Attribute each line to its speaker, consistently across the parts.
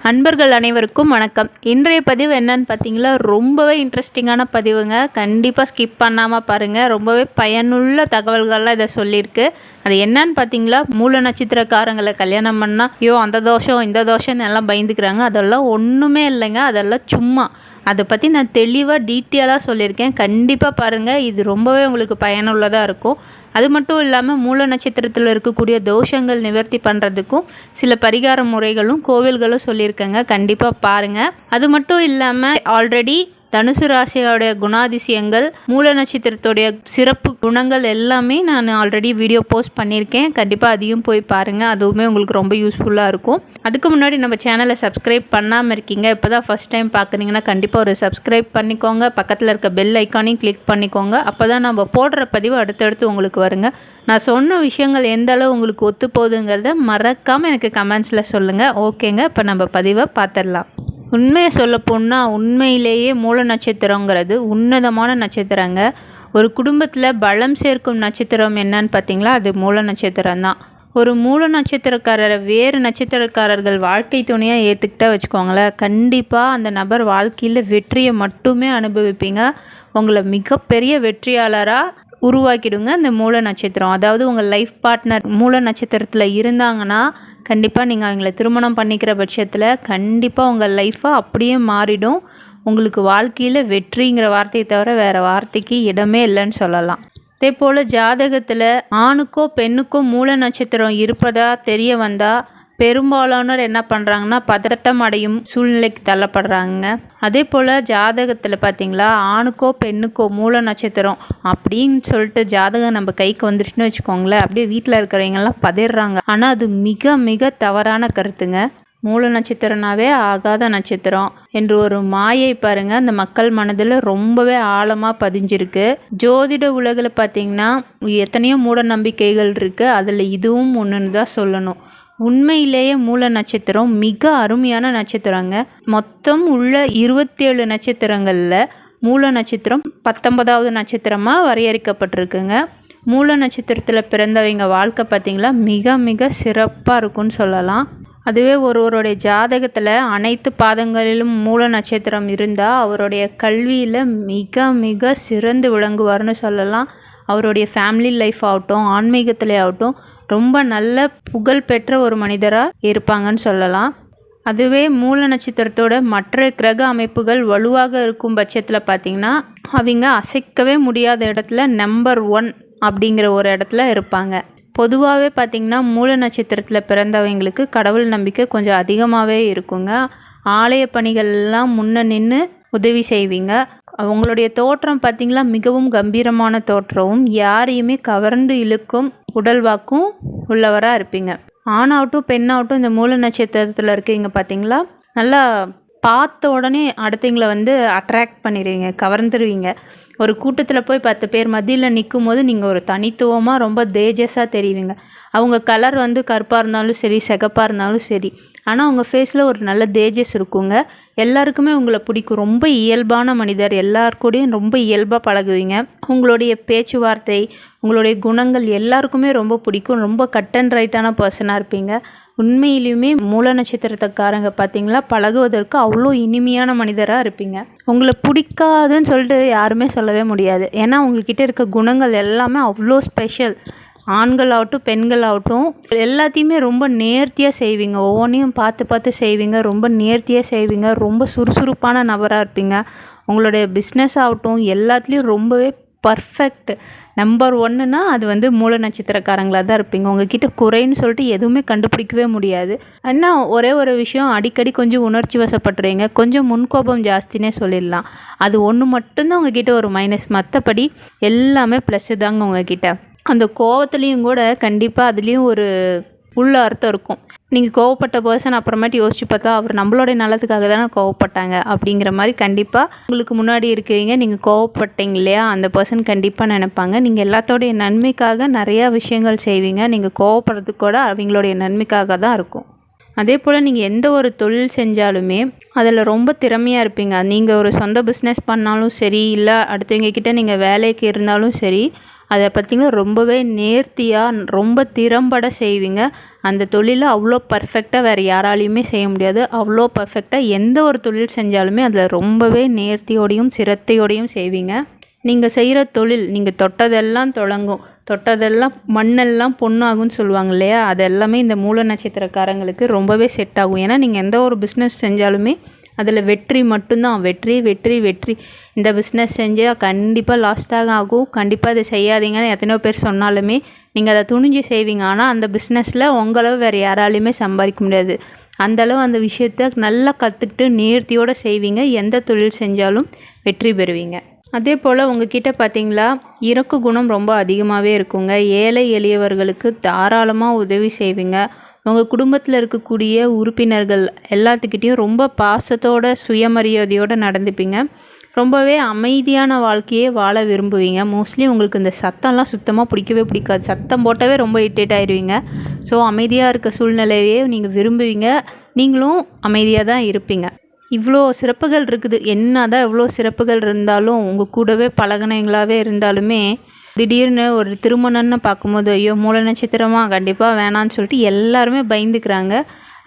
Speaker 1: அன்பர்கள் அனைவருக்கும் வணக்கம். இன்றைய பதிவு என்னன்னு பார்த்தீங்களா, ரொம்பவே இன்ட்ரெஸ்டிங்கான பதிவுங்க. கண்டிப்பாக ஸ்கிப் பண்ணாமல் பாருங்கள். ரொம்பவே பயனுள்ள தகவல்கள்லாம் இதை சொல்லியிருக்கு. அது என்னன்னு பார்த்தீங்களா, மூல நட்சத்திரக்காரங்களை கல்யாணம் பண்ணால் ஐயோ அந்த தோஷம் இந்த தோஷம்னு எல்லாம் பயந்துக்கிறாங்க. அதெல்லாம் ஒன்றுமே இல்லைங்க. அதெல்லாம் சும்மா. அதை பற்றி நான் தெளிவாக டீட்டெயிலாக சொல்லியிருக்கேன். கண்டிப்பாக பாருங்கள். இது ரொம்பவே உங்களுக்கு பயனுள்ளதாக இருக்கும். அது மட்டும் இல்லாமல் மூல நட்சத்திரத்தில் இருக்கக்கூடிய தோஷங்கள் நிவர்த்தி பண்ணுறதுக்கும் சில பரிகார முறைகளும் கோவில்களும் சொல்லியிருக்கேங்க. கண்டிப்பாக பாருங்கள். அது மட்டும் இல்லாமல் ஆல்ரெடி தனுசு ராசியோடைய குணாதிசயங்கள், மூல நட்சத்திரத்துடைய சிறப்பு குணங்கள் எல்லாமே நான் ஆல்ரெடி வீடியோ போஸ்ட் பண்ணியிருக்கேன். கண்டிப்பாக அதையும் போய் பாருங்கள். அதுவுமே உங்களுக்கு ரொம்ப யூஸ்ஃபுல்லாக இருக்கும். அதுக்கு முன்னாடி நம்ம சேனலை சப்ஸ்கிரைப் பண்ணாமல் இருக்கீங்க, இப்போ தான் ஃபஸ்ட் டைம் பார்க்குறீங்கன்னா கண்டிப்பாக ஒரு சப்ஸ்கிரைப் பண்ணிக்கோங்க. பக்கத்தில் இருக்க பெல் ஐக்கானையும் கிளிக் பண்ணிக்கோங்க. அப்போ தான் நம்ம போடுற பதிவு அடுத்தடுத்து உங்களுக்கு வருங்க. நான் சொன்ன விஷயங்கள் எந்த அளவு உங்களுக்கு ஒத்து போகுதுங்கிறத மறக்காமல் எனக்கு கமெண்ட்ஸில் சொல்லுங்கள். ஓகேங்க, இப்போ நம்ம பதிவை பார்த்துடலாம். உண்மையை சொல்லப்போனால் உண்மையிலேயே மூல நட்சத்திரங்கிறது உன்னதமான நட்சத்திரங்க. ஒரு குடும்பத்தில் பலம் சேர்க்கும் நட்சத்திரம் என்னன்னு பார்த்தீங்களா, அது மூல நட்சத்திரம் தான். ஒரு மூல நட்சத்திரக்காரரை வேறு நட்சத்திரக்காரர்கள் வாழ்க்கை துணையாக ஏற்றுக்கிட்டா வச்சுக்கோங்களேன், கண்டிப்பாக அந்த நபர் வாழ்க்கையில் வெற்றியை மட்டுமே அனுபவிப்பீங்க. உங்களை மிகப்பெரிய வெற்றியாளராக உருவாக்கிடுங்க அந்த மூல நட்சத்திரம். அதாவது உங்கள் லைஃப் பார்ட்னர் மூல நட்சத்திரத்தில் இருந்தாங்கன்னா கண்டிப்பாக நீங்கள் அவங்கள திருமணம் பண்ணிக்கிற பட்சத்தில் கண்டிப்பாக உங்கள் லைஃப்பாக அப்படியே மாறிடும். உங்களுக்கு வாழ்க்கையில் வெற்றிங்கிற வார்த்தையை தவிர வேறு வார்த்தைக்கு இடமே இல்லைன்னு சொல்லலாம். அதே போல் ஜாதகத்தில் ஆணுக்கோ பெண்ணுக்கோ மூல நட்சத்திரம் இருப்பதா தெரிய வந்தால் பெரும்பாலானோர் என்ன பண்ணுறாங்கன்னா பதட்டம் அடையும் சூழ்நிலைக்கு தள்ளப்படுறாங்க. அதே போல் ஜாதகத்தில் பார்த்திங்களா, ஆணுக்கோ பெண்ணுக்கோ மூல நட்சத்திரம் அப்படின்னு சொல்லிட்டு ஜாதகம் நம்ம கைக்கு வந்துருச்சுன்னு வச்சுக்கோங்களேன், அப்படியே வீட்டில் இருக்கிறவங்கெல்லாம் பதறாங்க. ஆனால் அது மிக மிக தவறான கருத்துங்க. மூல நட்சத்திரனாவே ஆகாத நட்சத்திரம் என்று ஒரு மாயை பாருங்க அந்த மக்கள் மனதில் ரொம்பவே ஆழமாக பதிஞ்சிருக்கு. ஜோதிட உலகில் பார்த்திங்கன்னா எத்தனையோ மூட நம்பிக்கைகள் இருக்குது. அதில் இதுவும் ஒன்றுன்னு தான் சொல்லணும். உண்மையிலேயே மூல நட்சத்திரம் மிக அருமையான நட்சத்திரங்க. மொத்தம் உள்ள 27 நட்சத்திரங்களில் மூல நட்சத்திரம் 19வது நட்சத்திரமாக வரையறுக்கப்பட்டிருக்குங்க. மூல நட்சத்திரத்தில் பிறந்தவங்க வாழ்க்கை பார்த்திங்களா மிக மிக சிறப்பாக இருக்குன்னு சொல்லலாம். அதுவே ஒருவருடைய ஜாதகத்தில் அனைத்து பாதங்களிலும் மூல நட்சத்திரம் இருந்தால் அவருடைய கல்வியில் மிக மிக சிறந்து விளங்குவார்னு சொல்லலாம். அவருடைய ஃபேமிலி லைஃப் ஆகட்டும், ஆன்மீகத்திலே ஆகட்டும் ரொம்ப நல்ல புகழ்பெற்ற ஒரு மனிதராக இருப்பாங்கன்னு சொல்லலாம். அதுவே மூல நட்சத்திரத்தோட மற்ற கிரக அமைப்புகள் வலுவாக இருக்கும் பட்சத்தில் பார்த்திங்கன்னா அவங்க அசைக்கவே முடியாத இடத்துல நம்பர் 1 அப்படிங்கிற ஒரு இடத்துல இருப்பாங்க. பொதுவாகவே பார்த்திங்கன்னா மூல நட்சத்திரத்தில் பிறந்தவங்களுக்கு கடவுள் நம்பிக்கை கொஞ்சம் அதிகமாகவே இருக்குங்க. ஆலய பணிகள்லாம் முன்ன நின்று உதவி செய்வீங்க. அவங்களுடைய தோற்றம் பார்த்திங்களா மிகவும் கம்பீரமான தோற்றமும் யாரையுமே கவர்ந்து இழுக்கும் உடல்வாக்கும் உள்ளவராக இருப்பீங்க. ஆணாகட்டும் பெண்ணாகட்டும் இந்த மூல நட்சத்திரத்தில் இருக்கீங்க பார்த்திங்களா, நல்லா பார்த்த உடனே அடுத்தவங்களை அட்ராக்ட் பண்ணிடுவீங்க, கவர்ந்துருவீங்க. ஒரு கூட்டத்தில் போய் 10 பேர் மத்தியில் நிற்கும் போது நீங்கள் ஒரு தனித்துவமாக ரொம்ப தேஜஸாக தெரிவிங்க. அவங்க கலர் கருப்பாக இருந்தாலும் சரி, சிகப்பாக இருந்தாலும் சரி, ஆனால் அவங்க ஃபேஸில் ஒரு நல்ல தேஜஸ் இருக்குங்க. எல்லாருக்குமே உங்களை பிடிக்கும். ரொம்ப இயல்பான மனிதர், எல்லாருக்கூடையும் ரொம்ப இயல்பாக பழகுவீங்க. உங்களுடைய பேச்சுவார்த்தை, உங்களுடைய குணங்கள் எல்லாருக்குமே ரொம்ப பிடிக்கும். ரொம்ப கட் அண்ட் ரைட்டான பர்சனாக இருப்பீங்க. உண்மையிலுமே மூல நட்சத்திரத்துக்காரங்க பார்த்திங்களா பழகுவதற்கு அவ்வளோ இனிமையான மனிதராக இருப்பீங்க. உங்களை பிடிக்காதுன்னு சொல்லிட்டு யாருமே சொல்லவே முடியாது. ஏன்னா உங்ககிட்ட இருக்க குணங்கள் எல்லாமே அவ்வளோ ஸ்பெஷல். ஆண்களாகட்டும் பெண்களாகட்டும் எல்லாத்தையுமே ரொம்ப நேர்த்தியாக செய்வீங்க. ஒவ்வொன்றையும் பார்த்து பார்த்து செய்வீங்க. ரொம்ப நேர்த்தியாக செய்வீங்க. ரொம்ப சுறுசுறுப்பான நபராக இருப்பீங்க. உங்களுடைய பிஸ்னஸ் ஆகட்டும் எல்லாத்துலேயும் ரொம்பவே பர்ஃபெக்ட். நம்பர் 1ன்னா அது மூல நட்சத்திரக்காரங்களாக தான் இருப்பீங்க. உங்ககிட்ட குறைன்னு சொல்லிட்டு எதுவுமே கண்டுபிடிக்கவே முடியாது. ஆனால் ஒரே ஒரு விஷயம், அடிக்கடி கொஞ்சம் உணர்ச்சி வசப்படுறீங்க, கொஞ்சம் முன்கோபம் ஜாஸ்தினே சொல்லிடலாம். அது ஒன்று மட்டும்தான் உங்ககிட்ட ஒரு மைனஸ். மற்றபடி எல்லாமே ப்ளஸ்ஸு தாங்க உங்ககிட்ட. அந்த கோவத்துலேயும் கூட கண்டிப்பாக அதுலேயும் ஒரு உள்ள அர்த்தம் இருக்கும். நீங்கள் கோவப்பட்ட பர்சன் அப்புறமேட்டு யோசிச்சு பார்த்தா அவர் நம்மளுடைய நல்லதுக்காக தானே கோவப்பட்டாங்க அப்படிங்கிற மாதிரி கண்டிப்பாக உங்களுக்கு முன்னாடி இருக்கீங்க. நீங்கள் கோவப்பட்டீங்க இல்லையா, அந்த பர்சன் கண்டிப்பாக நினைப்பாங்க நீங்கள் எல்லாத்தோடைய நன்மைக்காக நிறையா விஷயங்கள் செய்வீங்க. நீங்கள் கோவப்படுறதுக்கு கூட அவங்களுடைய நன்மைக்காக தான் இருக்கும். அதே போல் நீங்கள் எந்த ஒரு தொழில் செஞ்சாலுமே அதில் ரொம்ப திறமையாக இருப்பீங்க. நீங்கள் ஒரு சொந்த பிஸ்னஸ் பண்ணாலும் சரி, இல்லை அடுத்தவங்க கிட்டே நீங்கள் வேலைக்கு இருந்தாலும் சரி, அதை பார்த்திங்கன்னா ரொம்பவே நேர்த்தியாக ரொம்ப திறம்பட செய்வீங்க. அந்த தொழிலை அவ்வளோ பர்ஃபெக்டாக வேறு யாராலையுமே செய்ய முடியாது. அவ்வளோ பர்ஃபெக்டாக எந்த ஒரு தொழில் செஞ்சாலுமே அதில் ரொம்பவே நேர்த்தியோடையும் சிரத்தையோடையும் செய்வீங்க. நீங்கள் செய்கிற தொழில் நீங்கள் தொட்டதெல்லாம் தொடங்கும், தொட்டதெல்லாம் மண்ணெல்லாம் பொண்ணாகும்னு சொல்லுவாங்க இல்லையா, அது எல்லாமே இந்த மூல நட்சத்திரக்காரங்களுக்கு ரொம்பவே செட் ஆகும். ஏன்னா நீங்கள் எந்த ஒரு பிஸ்னஸ் செஞ்சாலுமே அதில் வெற்றி மட்டும்தான். வெற்றி வெற்றி வெற்றி. இந்த பிஸ்னஸ் செஞ்சால் கண்டிப்பாக லாஸ் தான் ஆகும், கண்டிப்பாக இதை செய்யாதீங்கன்னு எத்தனையோ பேர் சொன்னாலுமே நீங்கள் அதை துணிஞ்சு செய்வீங்க. ஆனால் அந்த பிஸ்னஸில் உங்களவு வேறு யாராலையுமே சம்பாதிக்க முடியாது. அந்தளவு அந்த விஷயத்த நல்லா கற்றுக்கிட்டு நேர்த்தியோடு செய்வீங்க. எந்த தொழில் செஞ்சாலும் வெற்றி பெறுவீங்க. அதே போல் உங்ககிட்ட பார்த்திங்களா இறக்கு குணம் ரொம்ப அதிகமாகவே இருக்குங்க. ஏழை எளியவர்களுக்கு தாராளமாக உதவி செய்வீங்க. உங்கள் குடும்பத்தில் இருக்கக்கூடிய உறுப்பினர்கள் எல்லாத்துக்கிட்டேயும் ரொம்ப பாசத்தோட சுயமரியாதையோடு நடந்துப்பீங்க. ரொம்பவே அமைதியான வாழ்க்கையே வாழ விரும்புவீங்க. மோஸ்ட்லி உங்களுக்கு இந்த சத்தம்லாம் சுத்தமாக பிடிக்கவே பிடிக்காது. சத்தம் போட்டவே ரொம்ப இரிட்டேட் ஆயிடுவீங்க. ஸோ அமைதியாக இருக்க சூழ்நிலையே நீங்கள் விரும்புவீங்க. நீங்களும் அமைதியாக தான் இருப்பீங்க. இவ்வளோ சிறப்புகள் இருக்குது. என்ன தான் இவ்வளோ சிறப்புகள் இருந்தாலும் உங்கள் கூடவே பழகினவங்களாகவே இருந்தாலுமே திடீர்னு ஒரு திருமணம்னு பார்க்கும்போது ஐயோ மூல நட்சத்திரமா கண்டிப்பாக வேணான்னு சொல்லிட்டு எல்லாருமே பயந்துக்கிறாங்க.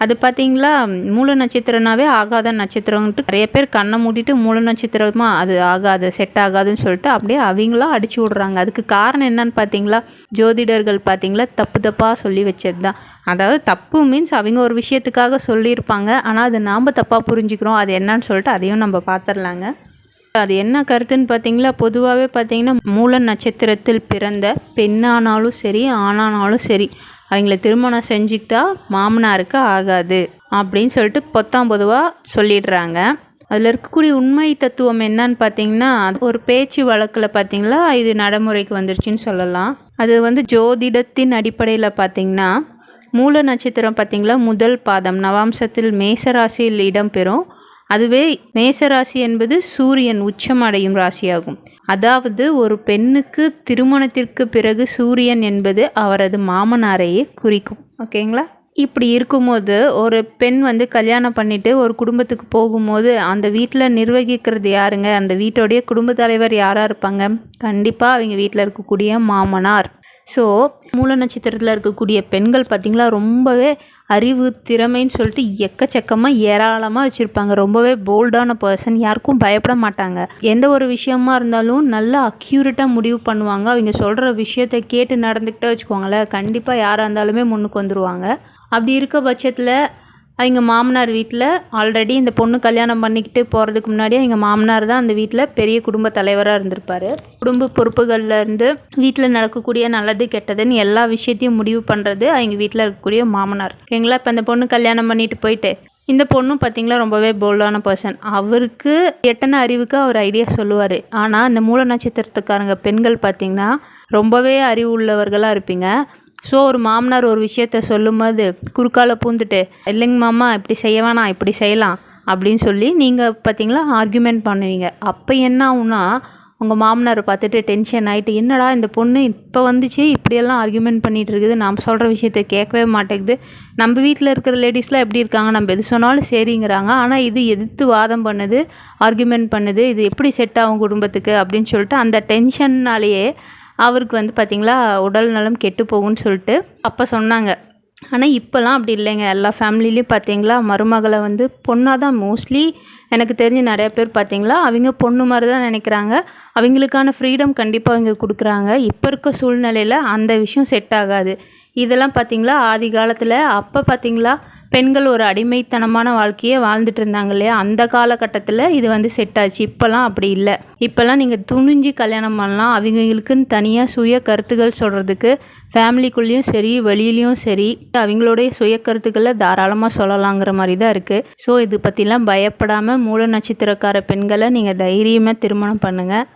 Speaker 1: அது பார்த்திங்களா மூல நட்சத்திரனாவே ஆகாத நட்சத்திரம்ன்ட்டு நிறைய பேர் கண்ணை மூடிட்டு மூல நட்சத்திரமா அது ஆகாது, செட் ஆகாதுன்னு சொல்லிட்டு அப்படியே அவங்களாம் அடிச்சு விட்றாங்க. அதுக்கு காரணம் என்னன்னு பார்த்தீங்களா, ஜோதிடர்கள் பார்த்திங்களா தப்பு தப்பாக சொல்லி வச்சது தான். அதாவது தப்பு மீன்ஸ் அவங்க ஒரு விஷயத்துக்காக சொல்லியிருப்பாங்க, ஆனால் அது நாம் தப்பாக புரிஞ்சுக்கிறோம். அது என்னன்னு சொல்லிட்டு அதையும் நம்ம பார்த்துடலாங்க. அது என்ன கருத்துன்னு பார்த்தீங்களா, பொதுவாகவே பார்த்தீங்கன்னா மூல நட்சத்திரத்தில் பிறந்த பெண்ணானாலும் சரி ஆணானாலும் சரி அவங்கள திருமணம் செஞ்சுக்கிட்டா மாமனாருக்கு ஆகாது அப்படின்னு சொல்லிட்டு பொதுவாக சொல்லிடுறாங்க. அதில் இருக்கக்கூடிய உண்மை தத்துவம் என்னன்னு பார்த்தீங்கன்னா, ஒரு பேச்சு வழக்கில் பார்த்தீங்களா இது நடைமுறைக்கு வந்துருச்சுன்னு சொல்லலாம். அது ஜோதிடத்தின் அடிப்படையில் பார்த்தீங்கன்னா மூல நட்சத்திரம் பார்த்தீங்களா முதல் பாதம் நவாம்சத்தில் மேசராசியில் இடம்பெறும். அதுவே மேசராசி என்பது சூரியன் உச்சமடையும் ராசியாகும். அதாவது ஒரு பெண்ணுக்கு திருமணத்திற்கு பிறகு சூரியன் என்பது அவரது மாமனாரையே குறிக்கும். ஓகேங்களா? இப்படி இருக்கும்போது ஒரு பெண் கல்யாணம் பண்ணிட்டு ஒரு குடும்பத்துக்கு போகும்போது அந்த வீட்டில் நிர்வகிக்கிறது யாருங்க? அந்த வீட்டோடைய குடும்ப தலைவர் யாராக இருப்பாங்க? கண்டிப்பாக அவங்க வீட்டில் இருக்கக்கூடிய மாமனார். ஸோ மூல நட்சத்திரத்தில் இருக்கக்கூடிய பெண்கள் பார்த்திங்களா ரொம்பவே அறிவு திறமைன்னு சொல்லிட்டு எக்கச்சக்கமாக ஏராளமாக வச்சுருப்பாங்க. ரொம்பவே போல்டான பர்சன், யாருக்கும் பயப்பட மாட்டாங்க. எந்த ஒரு விஷயமா இருந்தாலும் நல்லா அக்யூரேட்டாக முடிவு பண்ணுவாங்க. அவங்க சொல்கிற விஷயத்தை கேட்டு நடந்துக்கிட்டே வச்சுக்கோங்களேன், கண்டிப்பாக யாராக இருந்தாலுமே முன்னுக்கு வந்துடுவாங்க. அப்படி இருக்க பட்சத்தில் அவங்க மாமனார் வீட்டில் ஆல்ரெடி இந்த பொண்ணு கல்யாணம் பண்ணிக்கிட்டு போகிறதுக்கு முன்னாடி அவங்க மாமனார் தான் அந்த வீட்டில் பெரிய குடும்ப தலைவராக இருந்திருப்பார். குடும்ப பொறுப்புகளில் இருந்து வீட்டில் நடக்கக்கூடிய நல்லது கெட்டதுன்னு எல்லா விஷயத்தையும் முடிவு பண்ணுறது அவங்க வீட்டில் இருக்கக்கூடிய மாமனார். ஓகேங்களா? இப்போ அந்த பொண்ணு கல்யாணம் பண்ணிட்டு போயிட்டு இந்த பொண்ணும் பார்த்திங்களா ரொம்பவே போல்டான பர்சன். அவருக்கு எட்டன அறிவுக்கு அவர் ஐடியா சொல்லுவார். ஆனால் இந்த மூல நட்சத்திரத்துக்காரங்க பெண்கள் பார்த்திங்கன்னா ரொம்பவே அறிவு உள்ளவர்களாக இருப்பீங்க. ஸோ ஒரு மாமனார் ஒரு விஷயத்த சொல்லும்போது குறுக்கால பூந்துட்டு இல்லைங்க மாமா இப்படி செய்ய வேணாம் இப்படி செய்யலாம் அப்படின்னு சொல்லி நீங்கள் பார்த்தீங்களா ஆர்கியூமெண்ட் பண்ணுவீங்க. அப்போ என்ன ஆகுனா உங்கள் மாமனாரை பார்த்துட்டு டென்ஷன் ஆகிட்டு என்னடா இந்த பொண்ணு இப்போ வந்துச்சு இப்படியெல்லாம் ஆர்கியூமெண்ட் பண்ணிகிட்டு இருக்குது, நாம் சொல்கிற விஷயத்த கேட்கவே மாட்டேங்குது, நம்ம வீட்டில் இருக்கிற லேடிஸ்லாம் எப்படி இருக்காங்க, நம்ம எது சொன்னாலும் சரிங்கிறாங்க, ஆனால் இது எதிர்த்து வாதம் பண்ணுது, ஆர்கியூமெண்ட் பண்ணுது, இது எப்படி செட் ஆகும் குடும்பத்துக்கு அப்படின்னு சொல்லிட்டு அந்த டென்ஷன்னாலேயே அவருக்கு பார்த்திங்களா உடல் நலம் கெட்டு போகும்னு சொல்லிட்டு அப்போ சொன்னாங்க. ஆனால் இப்போலாம் அப்படி இல்லைங்க. எல்லா ஃபேமிலிலையும் பார்த்திங்களா மருமகளை பொண்ணாக தான் மோஸ்ட்லி எனக்கு தெரிஞ்சு நிறைய பேர் பார்த்திங்களா அவங்க பொண்ணு மாதிரி தான் நினைக்கிறாங்க. அவங்களுக்கான ஃப்ரீடம் கண்டிப்பாக அவங்க கொடுக்குறாங்க. இப்போ இருக்க சூழ்நிலையில் அந்த விஷயம் செட் ஆகாது. இதெல்லாம் பார்த்திங்களா ஆதி காலத்தில் அப்போ பார்த்திங்களா பெண்கள் ஒரு அடிமைத்தனமான வாழ்க்கையை வாழ்ந்துட்டு இருந்தாங்க இல்லையா, அந்த காலகட்டத்தில் இது செட் ஆச்சு. இப்போல்லாம் அப்படி இல்லை. இப்போல்லாம் நீங்கள் துணிஞ்சு கல்யாணம் பண்ணலாம். அவங்களுக்குன்னு தனியாக சுய கருத்துக்கள் சொல்கிறதுக்கு ஃபேமிலிக்குள்ளேயும் சரி வெளியிலையும் சரி அவங்களுடைய சுய கருத்துக்களை தாராளமாக சொல்லலாங்கிற மாதிரி தான் இருக்குது. ஸோ இது பற்றிலாம் பயப்படாமல் மூல நட்சத்திரக்கார பெண்களை நீங்கள் தைரியமாக திருமணம் பண்ணுங்கள்.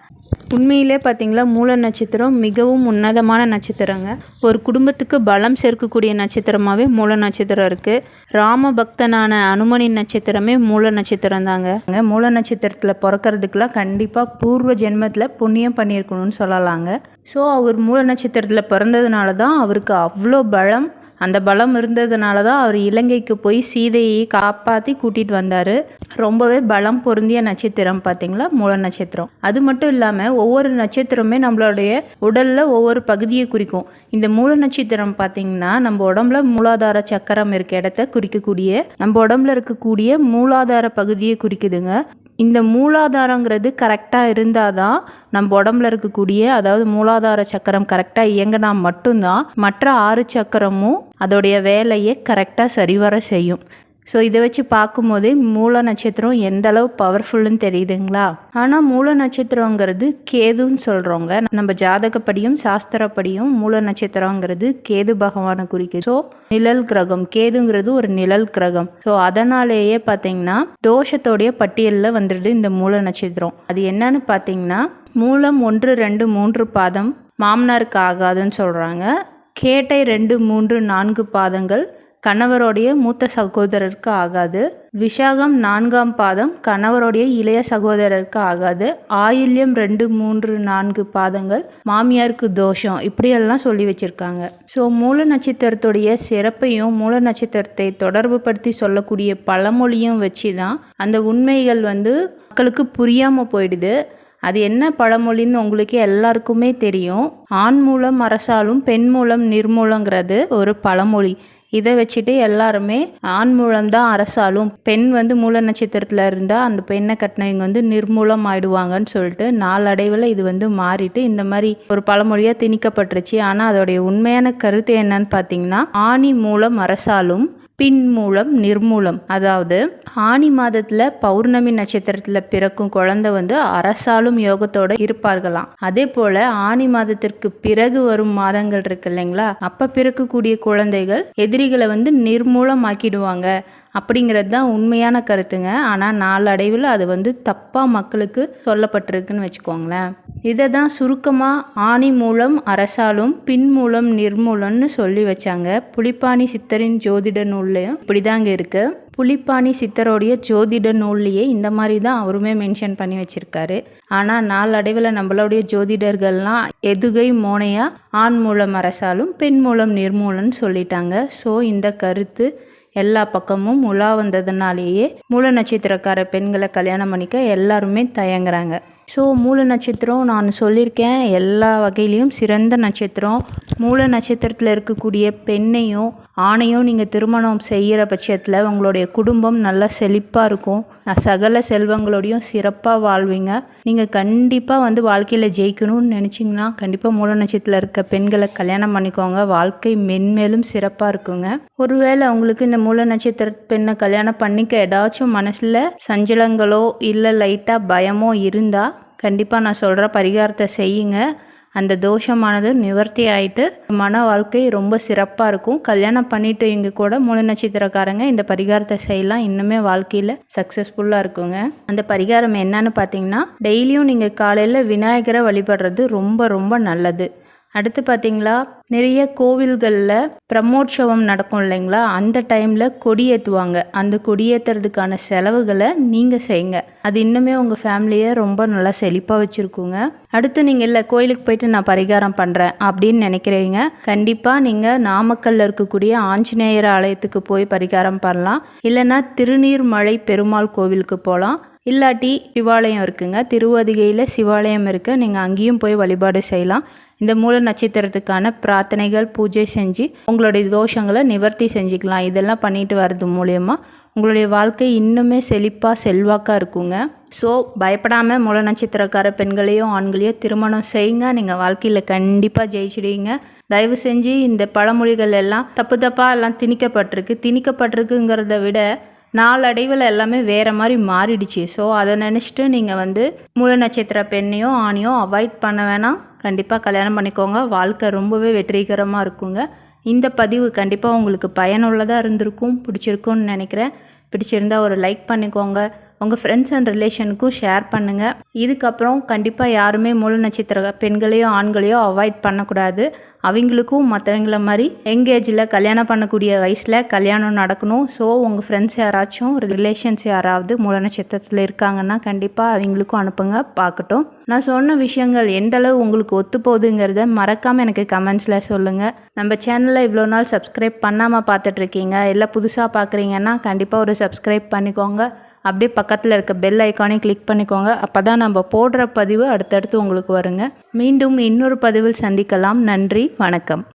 Speaker 1: உண்மையிலே பார்த்திங்களா மூல நட்சத்திரம் மிகவும் உன்னதமான நட்சத்திரங்க. ஒரு குடும்பத்துக்கு பலம் சேர்க்கக்கூடிய நட்சத்திரமாகவே மூல நட்சத்திரம் இருக்குது. ராம பக்தனான அனுமனின் நட்சத்திரமே மூல நட்சத்திரம் தாங்க. மூல நட்சத்திரத்தில் பிறக்கிறதுக்கெலாம் கண்டிப்பாக பூர்வ ஜென்மத்தில் புண்ணியம் பண்ணியிருக்கணும்னு சொல்லலாங்க. ஸோ அவர் மூல நட்சத்திரத்தில் பிறந்ததுனால தான் அவருக்கு அவ்வளோ பலம் அந்த பலம் இருந்ததுனால தான் அவர் இலங்கைக்கு போய் சீதையை காப்பாற்றி கூட்டிகிட்டு வந்தார். ரொம்பவே பலம் பொருந்திய நட்சத்திரம் பார்த்திங்களா மூல நட்சத்திரம். அது மட்டும் இல்லாமல் ஒவ்வொரு நட்சத்திரமே நம்மளுடைய உடலில் ஒவ்வொரு பகுதியை குறிக்கும். இந்த மூல நட்சத்திரம் பார்த்திங்கன்னா நம்ம உடம்புல மூலாதார சக்கரம் இருக்க இடத்த குறிக்கக்கூடிய, நம்ம உடம்புல இருக்கக்கூடிய மூலாதார பகுதியை குறிக்குதுங்க. இந்த மூலாதாரங்கிறது கரெக்டாக இருந்தால் தான் நம்ம உடம்புல இருக்கக்கூடிய, அதாவது மூலாதார சக்கரம் கரெக்டாக இயங்கினா மட்டும்தான் மற்ற 6 சக்கரமும் அதோடைய வேலையை கரெக்டாக சரிவர செய்யும். ஸோ இதை வச்சு பார்க்கும்போதே மூல நட்சத்திரம் எந்த அளவு பவர்ஃபுல்லுன்னு தெரியுதுங்களா. ஆனால் மூல நட்சத்திரங்கிறது கேதுன்னு சொல்கிறோங்க. நம்ம ஜாதகப்படியும் சாஸ்திரப்படியும் மூல நட்சத்திரங்கிறது கேது பகவானை குறிக்குது. ஸோ நிழல் கிரகம், கேதுங்கிறது ஒரு நிழல் கிரகம். ஸோ அதனாலேயே பார்த்தீங்கன்னா தோஷத்தோடைய பட்டியலில் வந்துடுது இந்த மூல நட்சத்திரம். அது என்னன்னு பார்த்தீங்கன்னா, மூலம் 1, 2, 3 பாதம் மாமனாருக்கு ஆகாதுன்னு சொல்கிறாங்க. கேட்டை 2, 3, 4 பாதங்கள் கணவருடைய மூத்த சகோதரருக்கு ஆகாது. விஷாகம் 4ஆம் பாதம் கணவருடைய இளைய சகோதரருக்கு ஆகாது. ஆயில்யம் 2, 3, 4 பாதங்கள் மாமியாருக்கு தோஷம், இப்படியெல்லாம் சொல்லி வச்சுருக்காங்க. ஸோ மூல நட்சத்திரத்துடைய சிறப்பையும் மூல நட்சத்திரத்தை தொடர்பு படுத்தி சொல்லக்கூடிய பழமொழியும் வச்சு தான் அந்த உண்மைகள் மக்களுக்கு புரியாமல் போயிடுது. அது என்ன பழமொழின்னு உங்களுக்கு எல்லாருக்குமே தெரியும். ஆண் மூலம் அரசாலும் பெண் மூலம் நிர்மூலங்கிறது ஒரு பழமொழி. இதை வச்சுட்டு எல்லாருமே ஆண் மூலம் தான் அரசாலும், பெண் மூல நட்சத்திரத்தில் இருந்தால் அந்த பெண்ணை கட்டினவங்க நிர்மூலம் ஆயிடுவாங்கன்னு சொல்லிட்டு நாளடைவில் இது மாறிட்டு இந்த மாதிரி ஒரு பழமொழியாக திணிக்கப்பட்டுருச்சு. ஆனால் அதோடைய உண்மையான கருத்து என்னன்னு பார்த்தீங்கன்னா, ஆணி மூலம் அரசாலும் பின் மூலம் நிர்மூலம். அதாவது ஆனி மாதத்தில் பௌர்ணமி நட்சத்திரத்தில் பிறக்கும் குழந்தை அரசாலும் யோகத்தோட இருப்பார்களாம். அதே போல் ஆனி மாதத்திற்கு பிறகு வரும் மாதங்கள் இருக்கு இல்லைங்களா, அப்போ பிறக்கக்கூடிய குழந்தைகள் எதிரிகளை நிர்மூலம் ஆக்கிடுவாங்க அப்படிங்கிறது தான் உண்மையான கருத்துங்க. ஆனால் நாளடைவில் அது தப்பாக மக்களுக்கு சொல்லப்பட்டிருக்குன்னு வச்சுக்கோங்களேன். இதை தான் சுருக்கமாக ஆணி மூலம் அரசாலும் பின் மூலம் நிர்மூலம்னு சொல்லி வச்சாங்க. புலிப்பாணி சித்தரின் ஜோதிட நூல்லையும் இப்படி தாங்க இருக்குது. புலிப்பாணி சித்தரோடைய ஜோதிட நூல்லையே இந்த மாதிரி தான் அவருமே மென்ஷன் பண்ணி வச்சுருக்காரு. ஆனால் நாளடைவில் நம்மளுடைய ஜோதிடர்கள்லாம் எதுகை மோனையா ஆண் மூலம் அரசாலும் பெண் மூலம் நிர்மூலம்னு சொல்லிட்டாங்க. ஸோ இந்த கருத்து எல்லா பக்கமும் உலா வந்ததுனாலேயே மூல நட்சத்திரக்கார பெண்களை கல்யாணம் பண்ணிக்க எல்லாருமே தயங்குறாங்க. ஸோ மூல நட்சத்திரம் நான் சொல்லியிருக்கேன், எல்லா வகையிலையும் சிறந்த நட்சத்திரம். மூல நட்சத்திரத்தில் இருக்கக்கூடிய பெண்ணையும் ஆணையும் நீங்கள் திருமணம் செய்கிற பட்சத்தில் உங்களுடைய குடும்பம் நல்லா செழிப்பாக இருக்கும். சகல செல்வங்களோடையும் சிறப்பாக வாழ்வீங்க. நீங்கள் கண்டிப்பாக வாழ்க்கையில் ஜெயிக்கணும்னு நினச்சிங்கன்னா கண்டிப்பாக மூல நட்சத்திரத்தில் இருக்க பெண்களை கல்யாணம் பண்ணிக்கோங்க. வாழ்க்கை மென்மேலும் சிறப்பாக இருக்குங்க. ஒருவேளை உங்களுக்கு இந்த மூல நட்சத்திர பெண்ணை கல்யாணம் பண்ணிக்க ஏதாச்சும் மனசில் சஞ்சலங்களோ இல்லை லைட்டாக பயமோ இருந்தால் கண்டிப்பாக நான் சொல்கிற பரிகாரத்தை செய்யுங்க. அந்த தோஷமானது நிவர்த்தி ஆகிட்டு மன வாழ்க்கை ரொம்ப சிறப்பாக இருக்கும். கல்யாணம் பண்ணிட்டு இங்கே கூட மூல நட்சத்திரக்காரங்க இந்த பரிகாரத்தை செய்யலாம், இன்னுமே வாழ்க்கையில் சக்ஸஸ்ஃபுல்லாக இருக்குங்க. அந்த பரிகாரம் என்னன்னு பார்த்தீங்கன்னா, டெய்லியும் நீங்கள் காலையில் விநாயகரை வழிபடுறது ரொம்ப ரொம்ப நல்லது. அடுத்து பார்த்தீங்களா, நிறைய கோவில்களில் பிரம்மோற்சவம் நடக்கும் இல்லைங்களா, அந்த டைமில் கொடியேற்றுவாங்க. அந்த கொடியேற்றுறதுக்கான செலவுகளை நீங்கள் செய்யுங்க. அது இன்னுமே உங்கள் ஃபேமிலியை ரொம்ப நல்லா செழிப்பாக வச்சுருக்குங்க. அடுத்து நீங்கள் இல்லை கோயிலுக்கு போயிட்டு நான் பரிகாரம் பண்ணுறேன் அப்படின்னு நினைக்கிறீங்க, கண்டிப்பாக நீங்கள் நாமக்கல்லில் இருக்கக்கூடிய ஆஞ்சநேயர் ஆலயத்துக்கு போய் பரிகாரம் பண்ணலாம். இல்லைன்னா திருநீர்மலை பெருமாள் கோவிலுக்கு போகலாம். இல்லாட்டி சிவாலயம் இருக்குங்க, திருவதிகையில் சிவாலயம் இருக்குது, நீங்கள் அங்கேயும் போய் வழிபாடு செய்யலாம். இந்த மூல நட்சத்திரத்துக்கான பிரார்த்தனைகள் பூஜை செஞ்சு உங்களுடைய தோஷங்களை நிவர்த்தி செஞ்சுக்கலாம். இதெல்லாம் பண்ணிட்டு வர்றது மூலயமா உங்களுடைய வாழ்க்கை இன்னுமே செழிப்பாக செல்வாக்காக இருக்குங்க. ஸோ பயப்படாமல் மூல நட்சத்திரக்கார பெண்களையும் ஆண்களையும் திருமணம் செய்யுங்க. நீங்கள் வாழ்க்கையில் கண்டிப்பாக ஜெயிச்சிடுவீங்க. தயவு செஞ்சு இந்த பழமொழிகள் எல்லாம் தப்பாக எல்லாம் திணிக்கப்பட்டிருக்குங்கிறத விட நாளடைவில் எல்லாமே வேறு மாதிரி மாறிடுச்சு. ஸோ அதை நினச்சிட்டு நீங்கள் மூல நட்சத்திர பெண்ணையோ ஆணையோ அவாய்ட் பண்ண வேணாம். கண்டிப்பாக கல்யாணம் பண்ணிக்கோங்க. வாழ்க்கை ரொம்பவே வெற்றிகரமாக இருக்குங்க. இந்த பதிவு கண்டிப்பாக உங்களுக்கு பயனுள்ளதாக இருந்திருக்கும், பிடிச்சிருக்கும்னு நினைக்கிறேன். பிடிச்சிருந்தா ஒரு லைக் பண்ணிக்கோங்க. உங்கள் ஃப்ரெண்ட்ஸ் அண்ட் ரிலேஷனுக்கும் ஷேர் பண்ணுங்கள். இதுக்கப்புறம் கண்டிப்பாக யாருமே மூல நட்சத்திர பெண்களையோ ஆண்களையோ அவாய்ட் பண்ணக்கூடாது. அவங்களுக்கும் மற்றவங்கள மாதிரி எங்கேஜில் கல்யாணம் பண்ணக்கூடிய வயசில் கல்யாணம் நடக்கணும். ஸோ உங்கள் ஃப்ரெண்ட்ஸ் யாராச்சும் ரிலேஷன்ஸ் யாராவது மூல நட்சத்திரத்தில் இருக்காங்கன்னா கண்டிப்பாக அவங்களுக்கும் அனுப்புங்க, பார்க்கட்டும். நான் சொன்ன விஷயங்கள் எந்தளவு உங்களுக்கு ஒத்து போகுதுங்கிறத மறக்காமல் எனக்கு கமெண்ட்ஸில் சொல்லுங்கள். நம்ம சேனலில் இவ்வளோ நாள் சப்ஸ்கிரைப் பண்ணாமல் பார்த்துட்ருக்கீங்க, இல்லை புதுசாக பார்க்குறீங்கன்னா கண்டிப்பாக ஒரு சப்ஸ்கிரைப் பண்ணிக்கோங்க. அப்படியே பக்கத்தில் இருக்க பெல் ஐக்கானையும் கிளிக் பண்ணிக்கோங்க. அப்போ தான் நம்ம போடுற பதிவு அடுத்தடுத்து உங்களுக்கு வருங்க. மீண்டும் இன்னொரு பதிவில் சந்திக்கலாம். நன்றி, வணக்கம்.